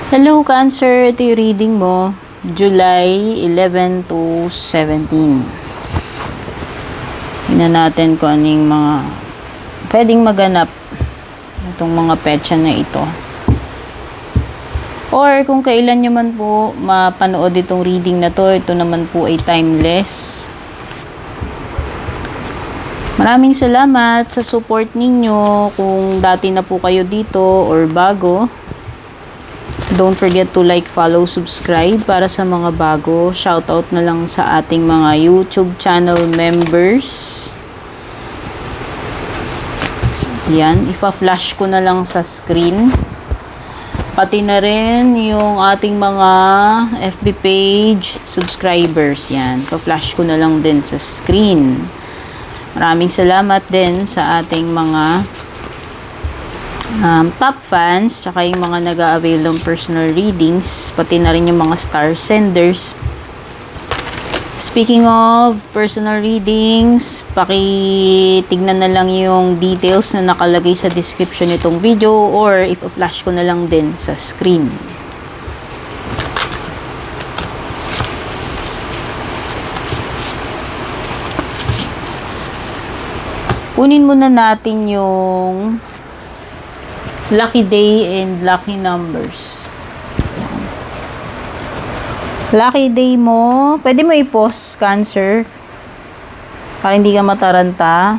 Hello Cancer, ito yung reading mo, July 11 to 17. Tingnan natin kung ano yung mga pwedeng maganap itong mga petsa na ito. Or kung kailan nyo man po mapanood itong reading na to, ito naman po ay timeless. Maraming salamat sa support ninyo kung dati na po kayo dito or bago. Don't forget to like, follow, subscribe para sa mga bago. Shoutout na lang sa ating mga YouTube channel members. Yan, ipa-flash ko na lang sa screen. Pati na rin yung ating mga FB page subscribers. Yan, ipa-flash ko na lang din sa screen. Maraming salamat din sa ating mga top fans, tsaka yung mga nag-a-avail ng personal readings, pati na rin yung mga star senders. Speaking of personal readings, pakitignan na lang yung details na nakalagay sa description nitong video or ipa-flash ko na lang din sa screen. Kunin muna natin yung lucky day and lucky numbers. Lucky day mo, pwede mo i-pause, Cancer, para hindi ka mataranta.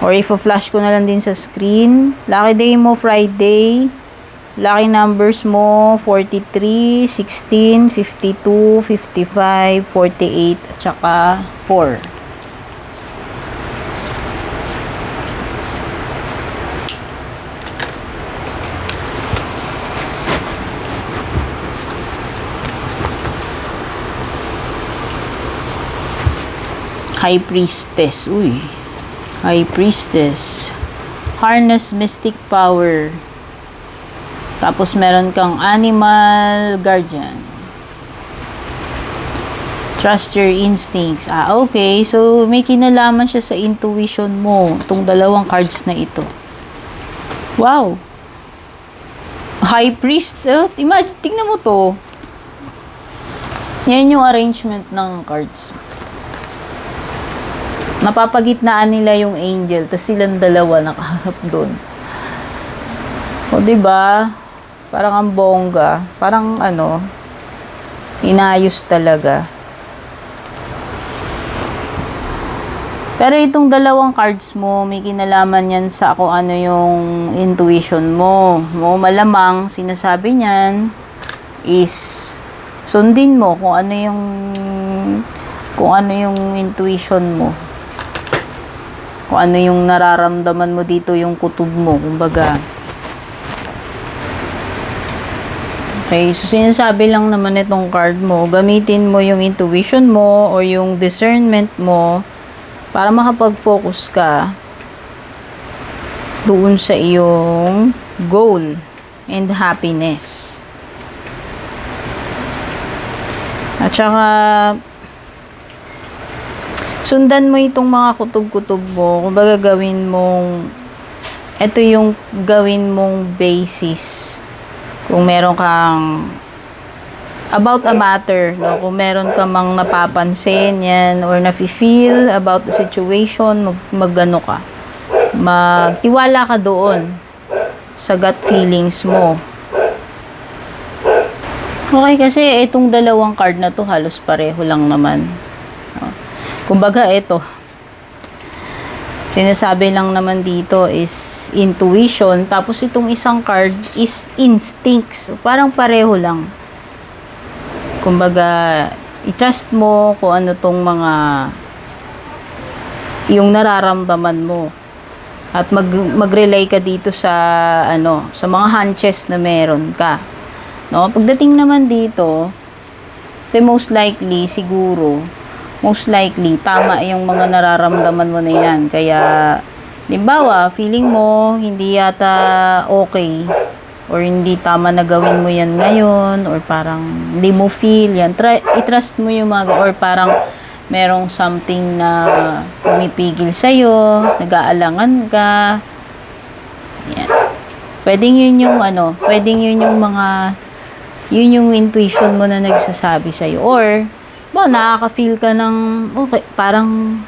Or i-flash ko na lang din sa screen. Lucky day mo, Friday. Lucky numbers mo, 43, 16, 52, 55, 48, at saka 4. High Priestess. Uy. High Priestess. Harness Mystic Power. Tapos meron kang Animal Guardian. Trust your instincts. Okay. So, may kinalaman siya sa intuition mo. Itong dalawang cards na ito. Wow. High Priest. Imagine, tingnan mo to. Yan yung arrangement ng cards. Napapagitnaan nila yung angel, tas silang dalawa nakaharap doon. O, diba? Parang ang bongga. Parang inayos talaga. Pero itong dalawang cards mo, may kinalaman yan sa kung ano yung intuition mo. Malamang, sinasabi niyan is sundin mo kung ano yung intuition mo. Kung ano yung nararamdaman mo dito, yung kutob mo, kumbaga. Okay, so sinasabi lang naman itong card mo, gamitin mo yung intuition mo o yung discernment mo para makapag-focus ka doon sa iyong goal and happiness. At saka sundan mo itong mga kutob-kutob mo. Kumbaga ito yung gawin mong basis. Kung meron kang about a matter, no? Kung meron ka mang napapansin yan or nafe-feel about the situation, magtiwala ka doon sa gut feelings mo. Okay, kasi itong dalawang card na to halos pareho lang naman. Kumbaga, ito. Sinasabi lang naman dito is intuition. Tapos itong isang card is instincts. Parang pareho lang. Kumbaga, i-trust mo kung ano tong yung nararamdaman mo. At mag-rely ka dito sa sa mga hunches na meron ka. No? Pagdating naman dito, so most likely, siguro, tama yung mga nararamdaman mo na yan. Kaya, limbawa, feeling mo, hindi yata okay, or hindi tama na gawin mo yan ngayon, or parang hindi mo feel yan. I-trust mo yung or parang merong something na pumipigil sa'yo, nag-aalangan ka. Yan. Pwedeng yun yung ano, pwedeng yun yung mga, yun yung intuition mo na nagsasabi sa'yo. Or, nakaka-feel ka ng, okay, parang,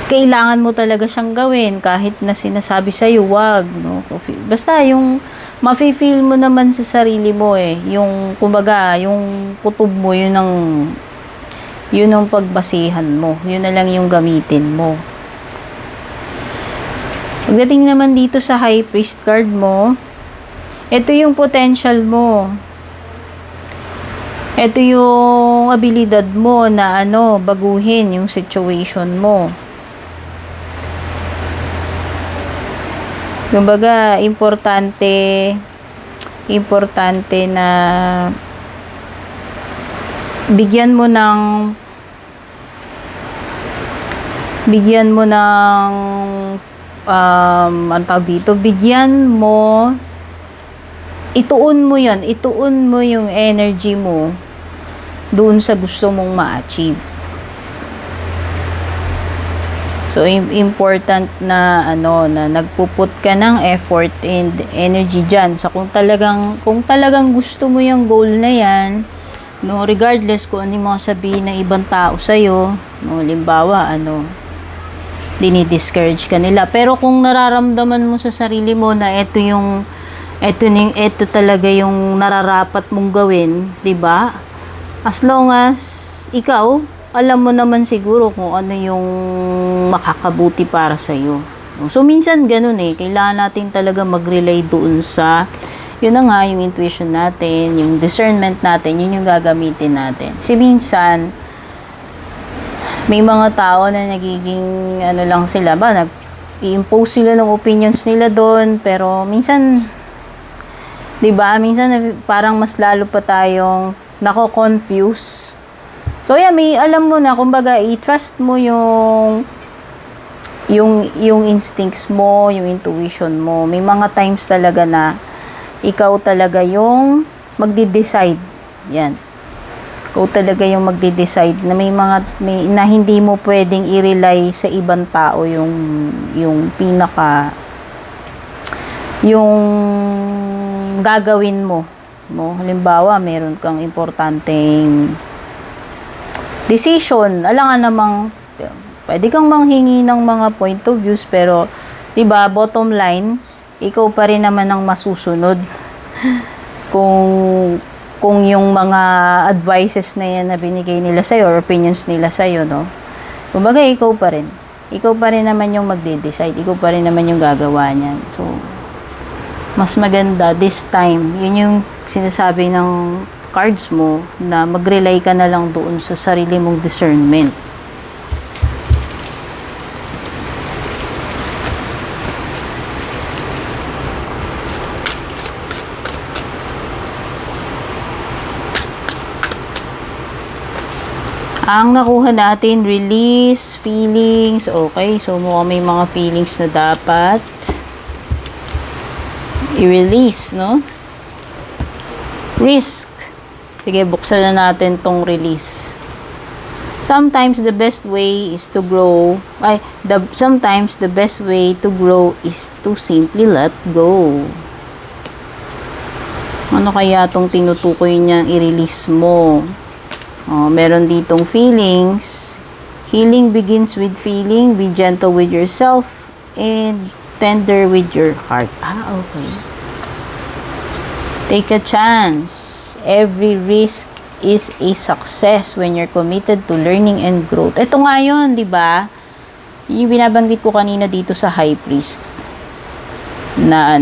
kailangan mo talaga siyang gawin kahit na sinasabi sa'yo, wag, no? Basta yung, mafe-feel mo naman sa sarili mo yung, kumbaga, yung kutob mo, yun ang pagbasihan mo. Yun na lang yung gamitin mo. Pagdating naman dito sa High Priest card mo, ito yung potential mo. Ito yung abilidad mo na baguhin yung situation mo. Kumbaga, importante na bigyan mo ng ang tawag dito, ituon mo yung energy mo doon sa gusto mong ma-achieve. So, important na na nagpuput ka ng effort and energy dyan. So, kung talagang gusto mo yung goal na yan, no, regardless kung ano yung mga sabihin ng ibang tao sa'yo, no, limbawa, dinidiscourage ka nila. Pero kung nararamdaman mo sa sarili mo na ito talaga yung nararapat mong gawin, 'di ba? As long as ikaw, alam mo naman siguro kung ano yung makakabuti para sa iyo. So minsan ganun kailangan natin talaga mag-rely doon sa yun na nga yung intuition natin, yung discernment natin, yun yung gagamitin natin. Kasi minsan may mga tao na nagiging lang sila nag-i-impose sila ng opinions nila doon, pero minsan 'di ba, minsan parang mas lalo pa tayong nako-confuse. So may alam mo na, kumbaga i-trust mo yung instincts mo, yung intuition mo. May mga times talaga na ikaw talaga yung magde-decide. Yan. Ikaw talaga yung magde-decide na na hindi mo pwedeng i-rely sa ibang tao yung gagawin mo. Halimbawa, meron kang importanteng decision. Alangan namang pwede kang manghingi ng mga point of views, pero 'di ba, bottom line, ikaw pa rin naman ang masusunod. kung yung mga advices na yan na binigay nila sa'yo or opinions nila sa'yo, no? Kumbaga, ikaw pa rin. Ikaw pa rin naman yung magde-decide. Ikaw pa rin naman yung gagawa niyan. So, mas maganda this time. Yun yung sinasabi ng cards mo na mag-rely ka na lang doon sa sarili mong discernment. Ang nakuha natin, release, feelings. Okay, so mukhang may mga feelings na dapat i-release, no? Risk. Sige, buksan na natin tong release. Sometimes the best way is to grow. Sometimes the best way to grow is to simply let go. Ano kaya tong tinutukoy niyang i-release mo? Meron ditong feelings. Healing begins with feeling. Be gentle with yourself and tender with your heart. Okay. Take a chance. Every risk is a success when you're committed to learning and growth. Ito nga yun, di ba? Yung binabanggit ko kanina dito sa High Priest. Na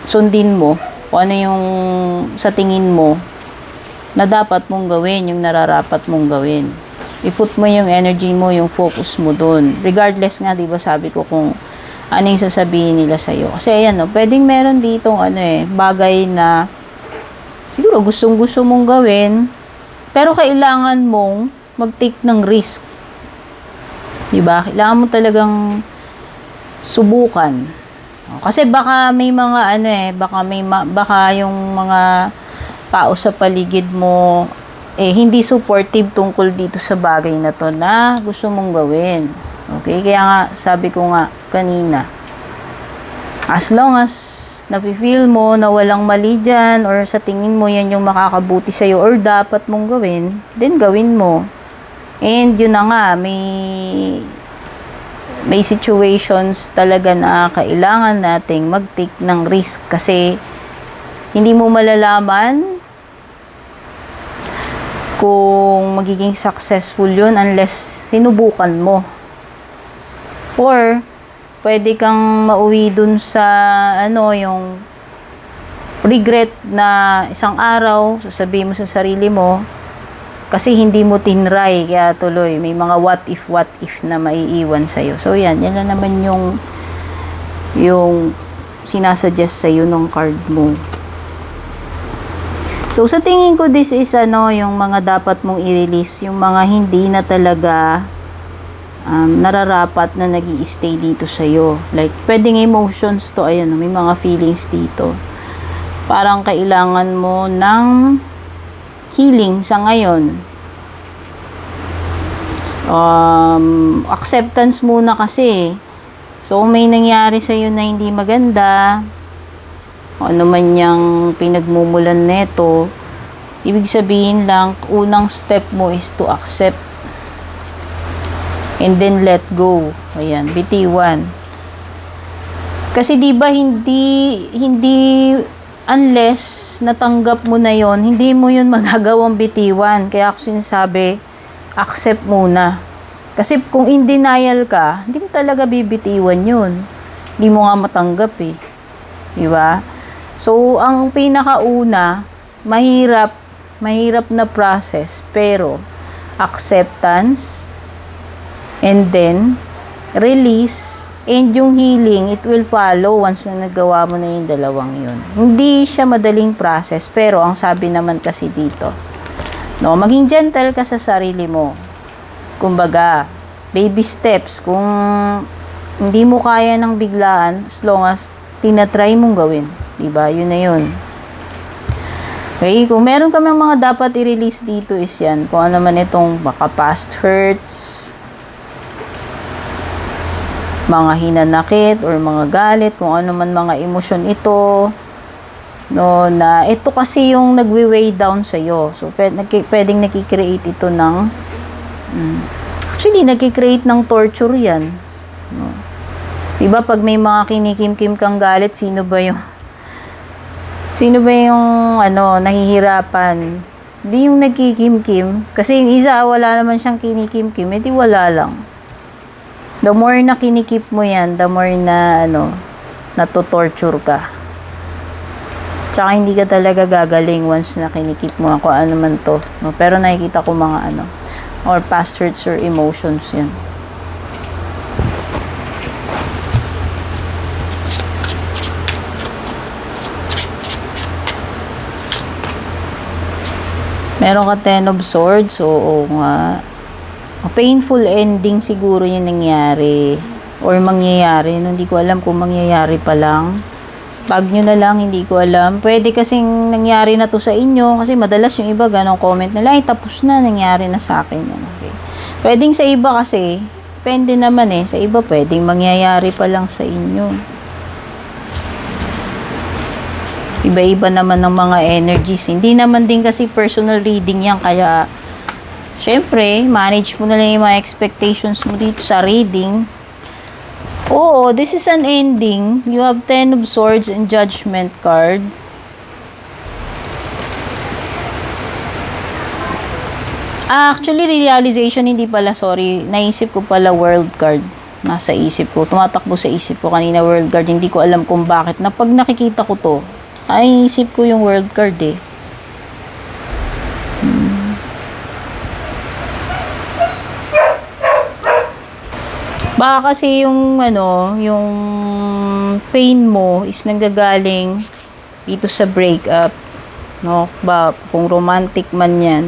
sundin mo kung ano yung sa tingin mo na dapat mong gawin, yung nararapat mong gawin. I-put mo yung energy mo, yung focus mo dun. Regardless nga, di ba, sabi ko kung ano yung sasabihin nila sa'yo. Kasi ayan, pwedeng meron ditong bagay na siguro gustong-gusto mong gawin, pero kailangan mong mag-take ng risk. Di ba? Kailangan mo talagang subukan. Kasi baka may mga baka yung mga tao sa paligid mo hindi supportive tungkol dito sa bagay na to na gusto mong gawin. Okay? Kaya nga, sabi ko nga kanina, As long as nafe-feel mo na walang mali dyan or sa tingin mo yan yung makakabuti sa'yo or dapat mong gawin, then gawin mo. And yun na nga, may situations talaga na kailangan nating mag-take ng risk kasi hindi mo malalaman kung magiging successful yun unless sinubukan mo. Or pwede kang mauwi dun sa yung regret na isang araw sasabihin mo sa sarili mo kasi hindi mo tinry kaya tuloy may mga what if na maiiwan sa'yo. So yan na naman yung sinasuggest sa'yo ng card mo. So sa tingin ko this is yung mga dapat mong i-release, yung mga hindi na talaga nararapat na nag-i-stay dito sa'yo. Like pwedeng emotions to, ayan, may mga feelings dito. Parang kailangan mo ng healing sa ngayon. Acceptance muna kasi. So, may nangyari sa'yo na hindi maganda, o ano man yung pinagmumulan neto, ibig sabihin lang, unang step mo is to accept. And then let go. Ayan, bitiwan. Kasi 'di ba hindi unless natanggap mo na 'yon, hindi mo 'yun magagawang bitiwan. Kaya ako sinasabi, accept muna. Kasi kung in denial ka, hindi mo talaga bibitiwan 'yun. Hindi mo nga matanggap eh. 'Di ba? So, ang pinakauna, mahirap na process, pero acceptance, and then, release, and yung healing, it will follow once na nagawa mo na yung dalawang yun. Hindi siya madaling process, pero ang sabi naman kasi dito, no, maging gentle ka sa sarili mo. Kumbaga, baby steps, kung hindi mo kaya ng biglaan, as long as tinatry mong gawin. Diba? Yun na yun. Okay, kung meron kami mga dapat i-release dito is yan. Kung ano man itong baka past hurts, mga hinanakit or mga galit, kung ano man mga emosyon ito, no, na ito kasi yung nagwe-weigh down sa'yo. So, pwedeng nakikreate ito ng, actually, nakikreate ng torture yan. No. Diba, pag may mga kinikim-kim kang galit, sino ba yung nahihirapan? Di yung nagkikimkim. Kasi yung isa, wala naman siyang kinikim-kim, edi wala lang. The more na kinikip mo yan, the more na, natotorture ka. Tsaka hindi ka talaga gagaling once na kinikip mo kung ano man to. No? Pero nakikita ko mga or past hurts or emotions yan. Meron ka 10 of Swords, oo nga. Painful ending siguro yung nangyari. Or mangyayari. No, hindi ko alam kung mangyayari pa lang. Tag nyo na lang, hindi ko alam. Pwede kasing nangyari na to sa inyo. Kasi madalas yung iba, ganong comment nila, ay tapos na, nangyari na sa akin. Okay. Pwedeng sa iba kasi, depende naman eh. Sa iba, pwedeng mangyayari pa lang sa inyo. Iba-iba naman ng mga energies. Hindi naman din kasi personal reading yan. Kaya, syempre, manage mo na lang yung mga expectations mo dito sa reading. Oo, this is an ending. You have 10 of Swords and Judgment card. Actually, realization, hindi pala, sorry. Naisip ko pala World card. Nasa isip ko. Tumatakbo sa isip ko kanina World card. Hindi ko alam kung bakit. Na pag nakikita ko to, ay isip ko yung World card eh. Baka kasi yung yung pain mo is nanggagaling dito sa breakup, no? Ba kung romantic man 'yan.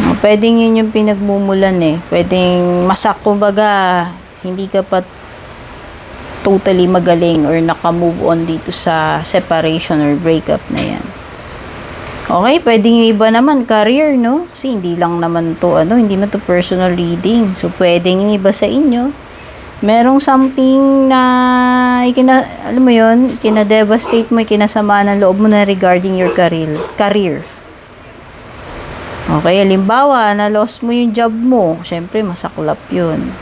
No, pwedeng yun yung pinagmumulan eh. Pwedeng kumbaga hindi ka pa totally magaling or naka-move on dito sa separation or breakup na yan. Okay, pwedeng yung iba naman, career, no? Kasi hindi lang naman to, hindi man to personal reading. So, pwedeng yung iba sa inyo, Merong something na alam mo yun, kina-devastate mo, kinasama ng loob mo na regarding your career. Okay, halimbawa, na-lost mo yung job mo. Siyempre, masaklap yun.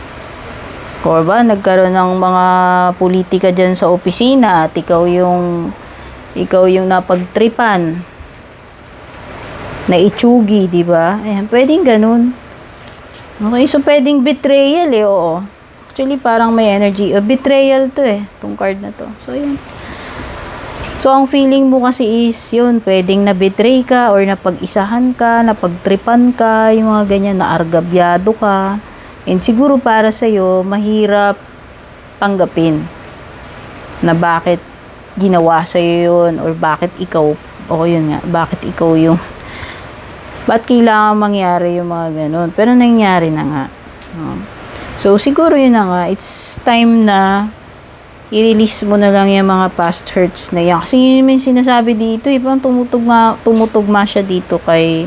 O ba, nagkaroon ng mga politika dyan sa opisina at ikaw yung napagtripan, na itsugi, di ba? Ayan, pwedeng ganun. Okay, so pwedeng betrayal oo. Actually, parang may energy. Betrayal to tong card na to. So, yun. So, ang feeling mo kasi is yun, pwedeng na-betray ka or napag-isahan ka, napagtripan ka, yung mga ganyan, naargabyado ka. And siguro para sa'yo, mahirap tanggapin na bakit ginawa sa'yo yun or bakit ikaw, yun nga, bakit ikaw yung, ba't kailangan mangyari yung mga ganun. Pero nangyari na nga. So, siguro yun na nga, it's time na i-release mo na lang yung mga past hurts na yan. Kasi yun yung sinasabi dito, parang tumutugma siya dito kay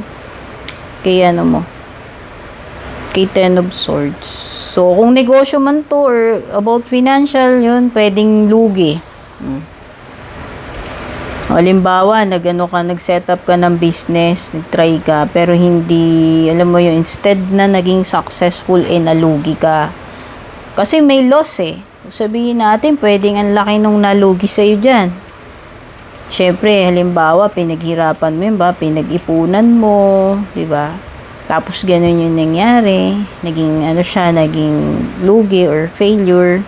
Ten of Swords. So, kung negosyo man to or about financial, yun, pwedeng lugi. Halimbawa, nag-set up ka ng business, nag-try ka, pero hindi, alam mo yun, instead na naging successful, nalugi ka. Kasi may loss Sabihin natin, pwedeng ang laki nung nalugi sa'yo dyan. Siyempre, halimbawa, pinaghirapan mo yun ba? Pinag-ipunan mo, di ba? Tapos, ganun yung nangyari. Naging lugi or failure.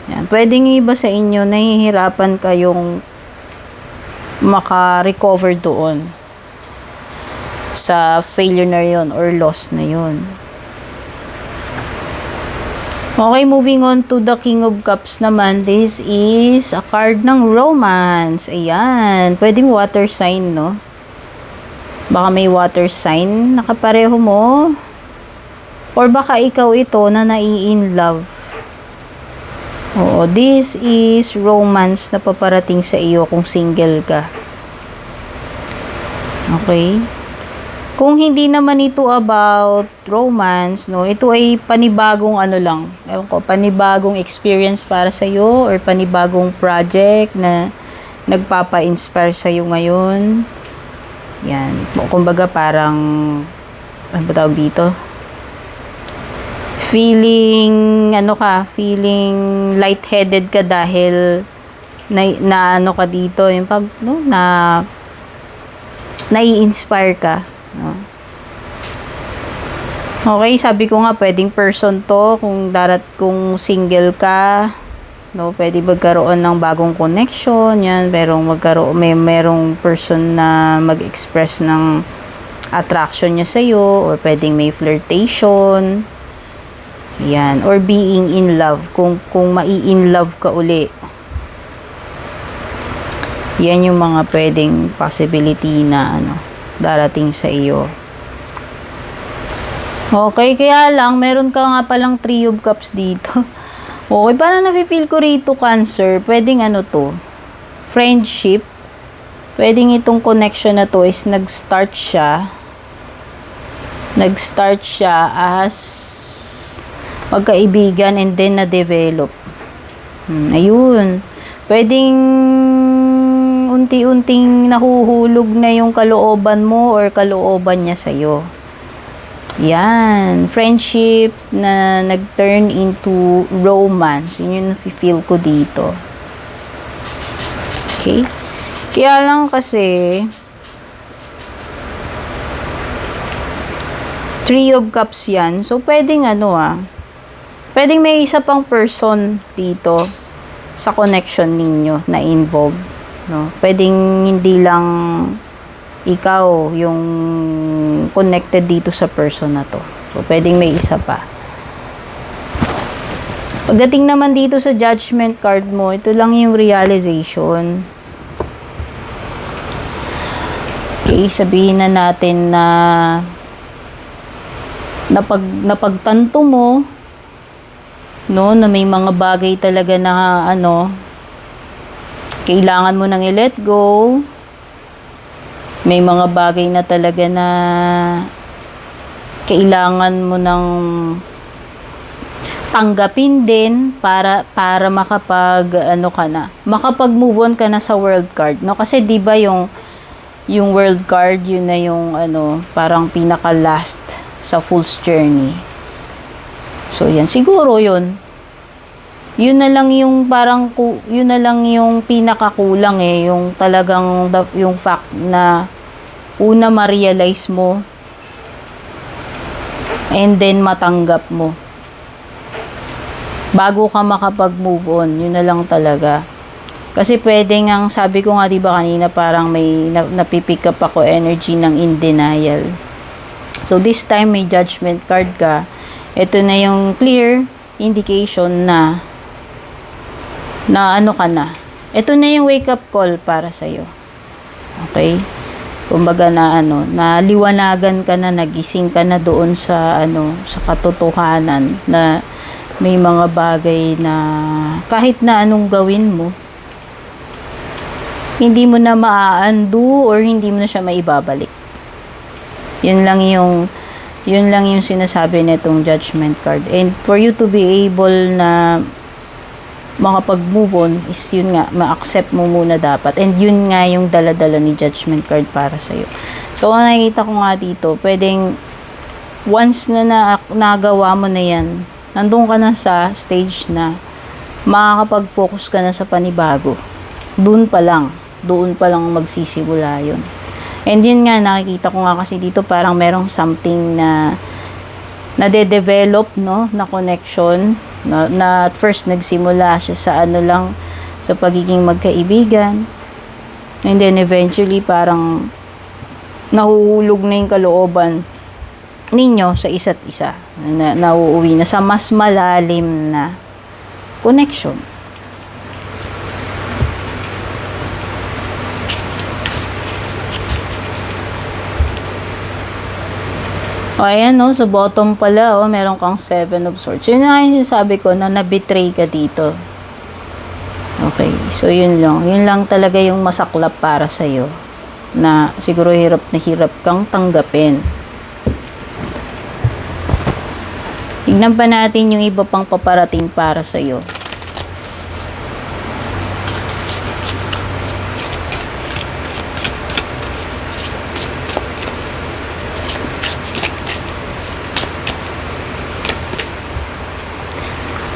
Yan. Pwedeng iba sa inyo, nahihirapan kayong maka-recover doon sa failure na yun or loss na yun. Okay, moving on to the King of Cups naman. This is a card ng romance. Ayan. Pwedeng water sign, no? Baka may water sign nakapareho mo. Or baka ikaw ito na nai-in love. Oo, this is romance na paparating sa iyo kung single ka. Okay? Kung hindi naman ito about romance, no, ito ay panibagong panibagong experience para sa iyo or panibagong project na nagpapa-inspire sa iyo ngayon. Yan. Kumbaga parang, ano ba tawag dito? Feeling lightheaded ka dahil na ka dito, yung pag, no, nai-inspire ka, no? Okay, sabi ko nga, pwedeng person to, kung single ka, no, pwede magkaroon ng bagong connection, yan, merong person na mag-express ng attraction niya sa'yo, or pwedeng may flirtation, yan, or being in love, kung mai-in love ka uli. Yan yung mga pwedeng possibility na darating sa iyo. Okay, kaya lang meron ka nga palang Three of Cups dito. Okay, parang nafe-feel ko rito, Cancer, pwedeng to, friendship. Pwedeng itong connection na to is nag-start siya as magkaibigan and then na-develop. Ayun. Pwedeng unti-unting nahuhulog na yung kalooban mo or kalooban niya sa'yo. Yan. Friendship na nag-turn into romance. Yun yung nafe-feel ko dito. Okay? Kaya lang kasi Three of Cups yan. So, pwedeng pwedeng may isa pang person dito sa connection ninyo na involved, no? Pwedeng hindi lang ikaw yung connected dito sa person na to. So, pwedeng may isa pa. Pagdating naman dito sa Judgment card mo, ito lang yung realization. Okay, sabihin na natin na napagtanto mo, no, na may mga bagay talaga na kailangan mo nang i-let go. May mga bagay na talaga na tanggapin din para makapag ano ka na, makapag-move on ka na sa world card, no? Kasi 'di ba yung world card, yun na yung ano, parang pinaka last sa fool's journey. So yan, siguro yun. Yun na lang yung parang yun na lang yung pinakakulang yung talagang yung fact na una ma-realize mo and then matanggap mo bago ka makapag-move on. Yun na lang talaga. Kasi pwede ngang, sabi ko nga diba kanina, parang may napipick up ako energy ng in denial. So this time may judgment card ka. Ito na yung clear indication na ano ka na. Ito na yung wake up call para sa'yo. Okay? Kumbaga na naliwanagan ka na, nagising ka na doon sa sa katotohanan na may mga bagay na kahit na anong gawin mo, hindi mo na maa-undo or hindi mo na siya maibabalik. Yun lang yung sinasabi nitong judgment card. And for you to be able na makapag-move on is yun nga, ma-accept mo muna dapat. And yun nga yung dala-dala ni judgment card para sa'yo. So, ang nakikita ko nga dito, pwedeng once na nagawa mo na yan, nandun ka na sa stage na makakapag-focus ka na sa panibago. Doon pa lang magsisimula yun. And yun nga, nakikita ko nga kasi dito parang merong something na nade-develop, no, na connection, na at first nagsimula siya sa lang, sa pagiging magkaibigan, and then eventually parang nahuhulog na yung kalooban ninyo sa isa't isa, na nauuwi na sa mas malalim na connection. O, ayan, no, sa bottom pala, meron kang 7 of Swords. Yun na yung sinasabi ko, na na-betray ka dito. Okay, so yun lang. Yun lang talaga yung masaklap para sa'yo, na siguro hirap na hirap kang tanggapin. Tignan pa natin yung iba pang paparating para sa'yo.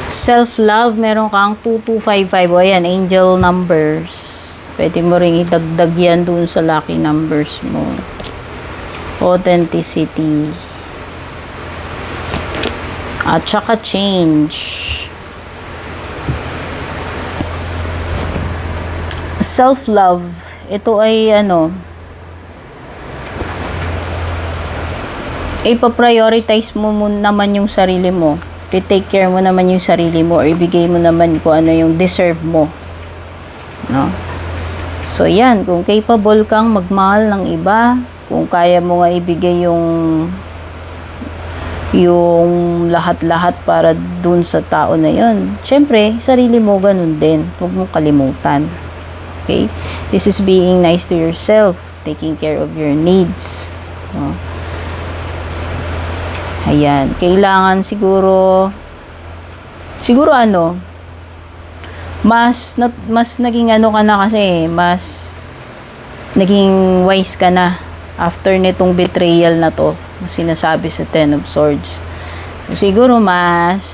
Self-love, meron kang 2255. O ayan, angel numbers. Pwede mo ring idagdag yan dun sa lucky numbers mo. Authenticity. At saka change. Self-love, ito ay ipa-prioritize mo naman yung sarili mo. I-take care mo naman yung sarili mo, or ibigay mo naman kung ano yung deserve mo, no? So yan, kung capable kang magmahal ng iba, kung kaya mo nga ibigay yung lahat-lahat para dun sa tao na yon, syempre sarili mo ganun din, huwag mong kalimutan. Okay, this is being nice to yourself, taking care of your needs, no? Ayan, kailangan siguro mas naging ka na kasi, mas naging wise ka na after nitong betrayal na to, na sinasabi sa 10 of Swords. So, siguro mas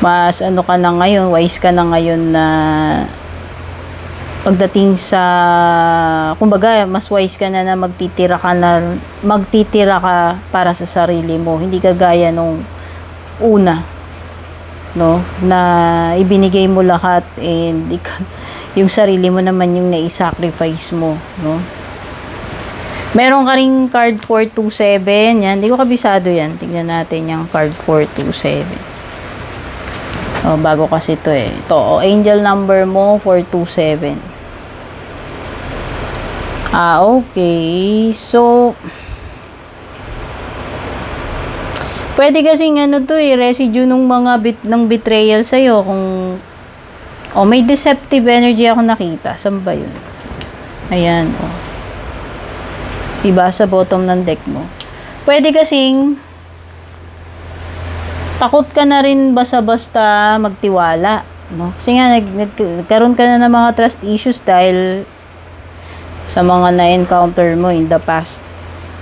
ka na ngayon, wise ka na ngayon na pagdating sa, kumbaga, mas wise ka na magtitira ka para sa sarili mo. Hindi kagaya nung una, no, na ibinigay mo lahat and yung sarili mo naman yung nai-sacrifice mo, no. Meron ka ring card 427, yan, hindi ko kabisado yan. Tingnan natin yung card 427. Bago kasi ito Ito, angel number mo, 427. Okay. So, pwede kasing residue ng mga ng betrayal sa'yo. Kung, may deceptive energy ako nakita. Saan ba yun? Ayan, Diba sa bottom ng deck mo? Pwede kasing takot ka na rin basta-basta magtiwala, no? Kasi nga, nagkaroon ka na ng mga trust issues dahil sa mga na-encounter mo in the past.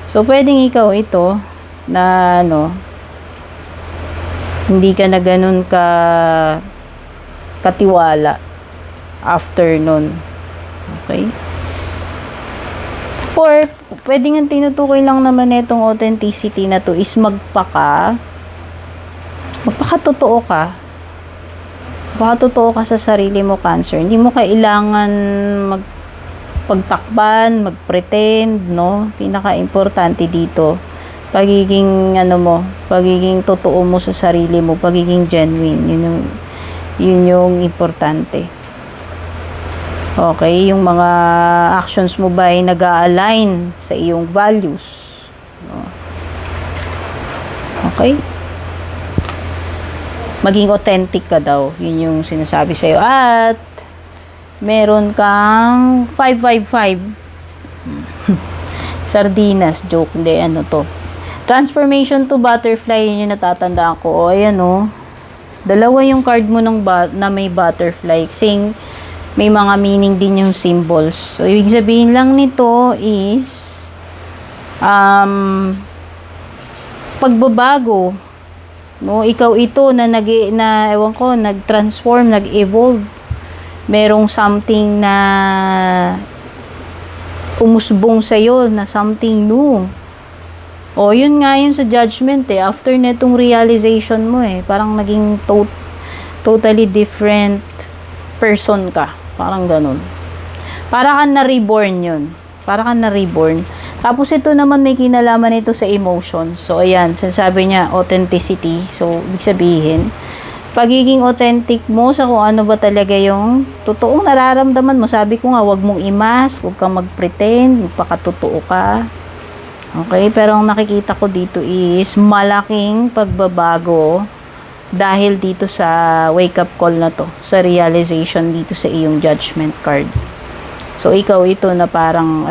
So, pwedeng ikaw ito na, hindi ka na ganun katiwala after nun. Okay? Or, pwede nga tinutukoy lang naman itong authenticity na to is magpakatotoo ka. Magpakatotoo ka sa sarili mo, Cancer. Hindi mo kailangan pagtakban, magpretend, no? Pinaka-importante dito, pagiging totoo mo sa sarili mo, pagiging genuine. Yun yung importante. Okay, yung mga actions mo ba ay nag-a-align sa iyong values? Okay? Maging authentic ka daw. Yun yung sinasabi sa'yo. At meron kang 555. Sardinas. Joke. Hindi. Ano to? Transformation to butterfly. Yun yung natatandaan ko. O, ayan o. Dalawa yung card mo na may butterfly. Kasing may mga meaning din yung symbols. So, ibig sabihin lang nito is pagbabago. No, ikaw ito na nag-transform, nag-evolve. Merong something na umusbong sa'yo, na something new. O, yun nga yun sa judgment eh. After netong realization mo eh, parang naging totally different person ka. Parang ganun. Para kang na-reborn yun. Para kang na-reborn. Tapos ito naman may kinalaman ito sa emotions. So, ayan. Sinasabi niya, authenticity. So, ibig sabihin, pagiging authentic mo sa kung ano ba talaga yung totoong nararamdaman mo. Sabi ko nga, huwag mong imask, huwag kang mag-pretend, magpakatotoo ka. Okay? Pero ang nakikita ko dito is malaking pagbabago dahil dito sa wake-up call na to, sa realization dito sa iyong judgment card. So, ikaw ito na parang,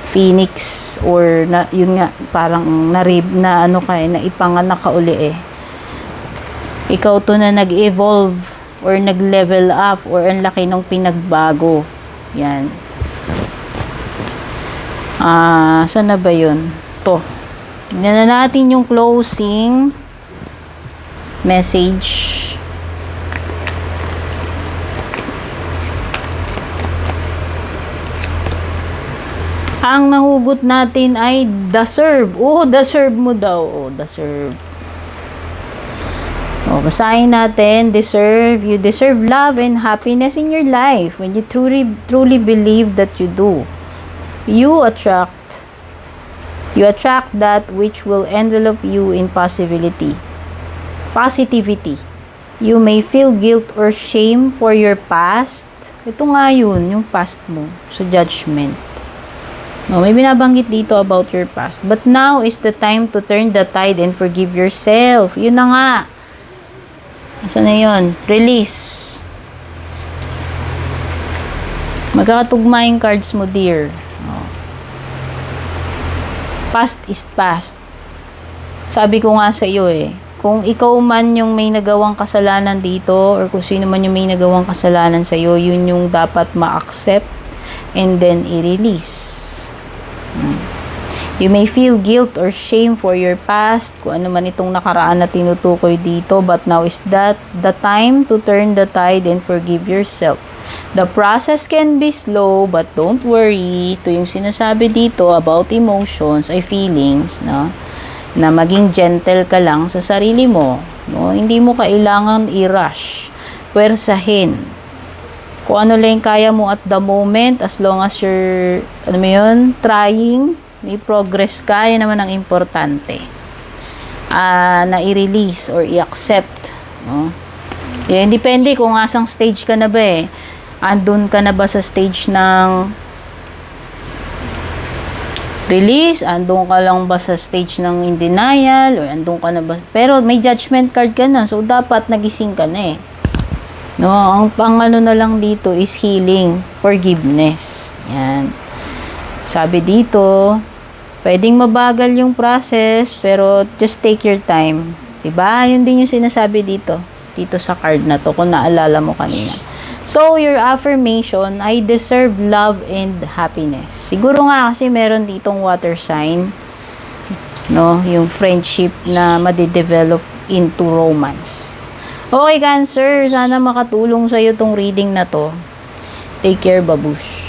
phoenix, or yun nga, parang naipanganak ka uli eh. Ikaw to na nag-evolve, or nag-level up, or ang laki ng pinagbago. Yan. Saan na ba yun? To. Tingnan na natin yung closing message. Ang nahugot natin ay deserve. Deserve mo daw. Deserve. Basahin natin. Deserve. You deserve love and happiness in your life when you truly believe that you do. You attract that which will envelop you in positivity. You may feel guilt or shame for your past. Ito nga yun, yung past mo sa judgment. May binabanggit dito about your past. But now is the time to turn the tide and forgive yourself. Yun na nga. Asa na yun? Release. Magkakatugma yung cards mo, dear. Past is past. Sabi ko nga sa iyo eh, kung ikaw man yung may nagawang kasalanan dito, or kung sino man yung may nagawang kasalanan sa iyo, yun yung dapat ma-accept and then i-release. You may feel guilt or shame for your past, kung ano man itong nakaraan na tinutukoy dito, but now is that the time to turn the tide and forgive yourself. The process can be slow, but don't worry. Ito yung sinasabi dito about emotions ay feelings, no? Na maging gentle ka lang sa sarili mo, no? Hindi mo kailangan i-rush, pwersahin. Kung ano lang kaya mo at the moment, as long as you're, trying, may progress ka, yun naman ang importante. Na i-release or i-accept, no? Depende kung asang stage ka na ba eh. Andun ka na ba sa stage ng release? Andun ka lang ba sa stage ng in denial? Or andun ka na ba? Pero may judgment card ka na. So, dapat nagising ka na eh. No, ang pangano na lang dito is healing, forgiveness. Yan. Sabi dito, pwedeng mabagal yung process, pero just take your time. Diba? Yun din yung sinasabi dito. Dito sa card na to, kung naalala mo kanina. So, your affirmation, I deserve love and happiness. Siguro nga kasi meron ditong water sign, no? Yung friendship na madidevelop into romance. Okay, Cancer. Sana makatulong sa'yo tong reading na to. Take care, babush.